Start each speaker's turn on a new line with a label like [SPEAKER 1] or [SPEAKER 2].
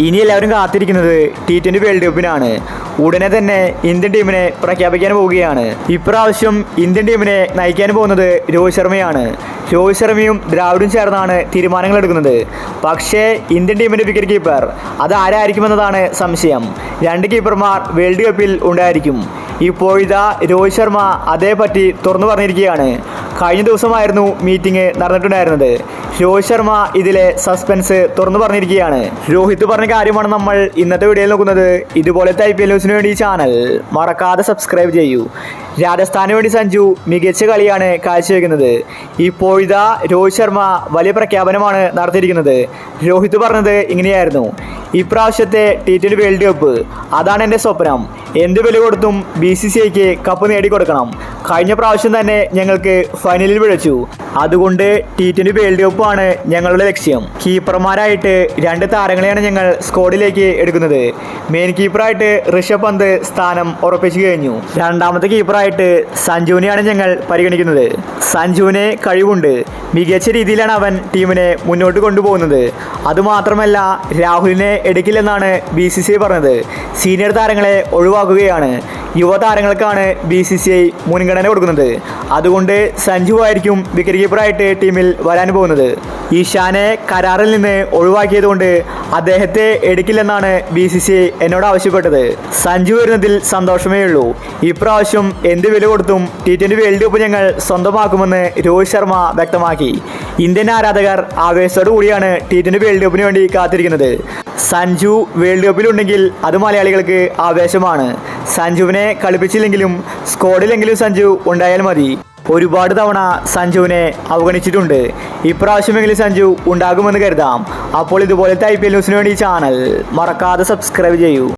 [SPEAKER 1] ഇനി എല്ലാവരും കാത്തിരിക്കുന്നത് T20 വേൾഡ് കപ്പിനാണ്. ഉടനെ തന്നെ ഇന്ത്യൻ ടീമിനെ പ്രഖ്യാപിക്കാൻ പോവുകയാണ്. ഇപ്രാവശ്യം ഇന്ത്യൻ ടീമിനെ നയിക്കാൻ പോകുന്നത് രോഹിത് ശർമ്മയാണ്. രോഹിത് ശർമ്മയും ദ്രാവിഡും ചേർന്നാണ് തീരുമാനങ്ങൾ എടുക്കുന്നത്. പക്ഷേ ഇന്ത്യൻ ടീമിൻ്റെ വിക്കറ്റ് കീപ്പർ അത് ആരായിരിക്കുമെന്നതാണ് സംശയം. 2 കീപ്പർമാർ വേൾഡ് കപ്പിൽ ഉണ്ടായിരിക്കും. ഇപ്പോഴിതാ രോഹിത് ശർമ്മ അതേപറ്റി തുറന്നു പറഞ്ഞിരിക്കുകയാണ്. കഴിഞ്ഞ ദിവസമായിരുന്നു മീറ്റിംഗ് നടന്നിട്ടുണ്ടായിരുന്നത്. രോഹിത് ശർമ്മ ഇതിലെ സസ്പെൻസ് തുറന്നു പറഞ്ഞിരിക്കുകയാണ്. രോഹിത് പറഞ്ഞ കാര്യമാണ് നമ്മൾ ഇന്നത്തെ വീഡിയോയിൽ നോക്കുന്നത്. ഇതുപോലത്തെ IPL ന്യൂസിന് വേണ്ടി ഈ ചാനൽ മറക്കാതെ സബ്സ്ക്രൈബ് ചെയ്യൂ. രാജസ്ഥാന് വേണ്ടി സഞ്ജു മികച്ച കളിയാണ് കാഴ്ചവെക്കുന്നത്. ഇപ്പോഴിതാ രോഹിത് ശർമ്മ വലിയ പ്രഖ്യാപനമാണ് നടത്തിയിരിക്കുന്നത്. രോഹിത് പറഞ്ഞത് ഇങ്ങനെയായിരുന്നു: ഇപ്രാവശ്യത്തെ T20 വേൾഡ് കപ്പ് അതാണ് എൻ്റെ സ്വപ്നം. എന്ത് വില കൊടുത്തും BCCIക്ക് കപ്പ് നേടിക്കൊടുക്കണം. കഴിഞ്ഞ പ്രാവശ്യം തന്നെ ഞങ്ങൾക്ക് ഫൈനലിൽ വിളിച്ചു. അതുകൊണ്ട് T20 വേൾഡ് കപ്പാണ് ഞങ്ങളുടെ ലക്ഷ്യം. കീപ്പർമാരായിട്ട് 2 താരങ്ങളെയാണ് ഞങ്ങൾ സ്ക്വാഡിലേക്ക് എടുക്കുന്നത്. മെയിൻ കീപ്പറായിട്ട് ഋഷഭ് പന്ത് സ്ഥാനം ഉറപ്പിച്ചു കഴിഞ്ഞു. രണ്ടാമത്തെ കീപ്പറായിട്ട് സഞ്ജുവിനെയാണ് ഞങ്ങൾ പരിഗണിക്കുന്നത്. സഞ്ജുവിന് കഴിവുണ്ട്. മികച്ച രീതിയിലാണ് അവൻ ടീമിനെ മുന്നോട്ട് കൊണ്ടുപോകുന്നത്. അതുമാത്രമല്ല, രാഹുലിനെ എടുക്കില്ലെന്നാണ് BCCI പറഞ്ഞത്. സീനിയർ താരങ്ങളെ ഒഴിവാക്കുകയാണ്. യുവതാരങ്ങൾക്കാണ് BCCI മുൻഗണന കൊടുക്കുന്നത്. അതുകൊണ്ട് സഞ്ജു ആയിരിക്കും വിക്കറ്റ് കീപ്പറായിട്ട് ടീമിൽ വരാൻ പോകുന്നത്. ഈശാനെ കരാറിൽ നിന്ന് ഒഴിവാക്കിയതുകൊണ്ട് അദ്ദേഹത്തെ എടുക്കില്ലെന്നാണ് BCCI എന്നോട് ആവശ്യപ്പെട്ടത്. സഞ്ജു വരുന്നതിൽ സന്തോഷമേ ഉള്ളൂ. ഇപ്രാവശ്യം എന്ത് വില കൊടുത്തും T20 വേൾഡ് കപ്പ് ഞങ്ങൾ സ്വന്തമാക്കുമെന്ന് രോഹിത് ശർമ്മ വ്യക്തമാക്കി. ഇന്ത്യൻ ആരാധകർ ആവേശത്തോടു കൂടിയാണ് T20 വേൾഡ് കപ്പിന് വേണ്ടി കാത്തിരിക്കുന്നത്. സഞ്ജു വേൾഡ് കപ്പിലുണ്ടെങ്കിൽ അത് മലയാളികൾക്ക് ആവേശമാണ്. സഞ്ജുവിനെ കളിപ്പിച്ചില്ലെങ്കിലും സ്ക്വാഡിലെങ്കിലും സഞ്ജു ഉണ്ടായാൽ മതി. ഒരുപാട് തവണ സഞ്ജുവിനെ അവഗണിച്ചിട്ടുണ്ട്. ഇപ്രാവശ്യമെങ്കിലും സഞ്ജു ഉണ്ടാകുമെന്ന് കരുതാം. അപ്പോൾ ഇതുപോലത്തെ IPL ന്യൂസിന് വേണ്ടി ചാനൽ മറക്കാതെ സബ്സ്ക്രൈബ് ചെയ്യൂ.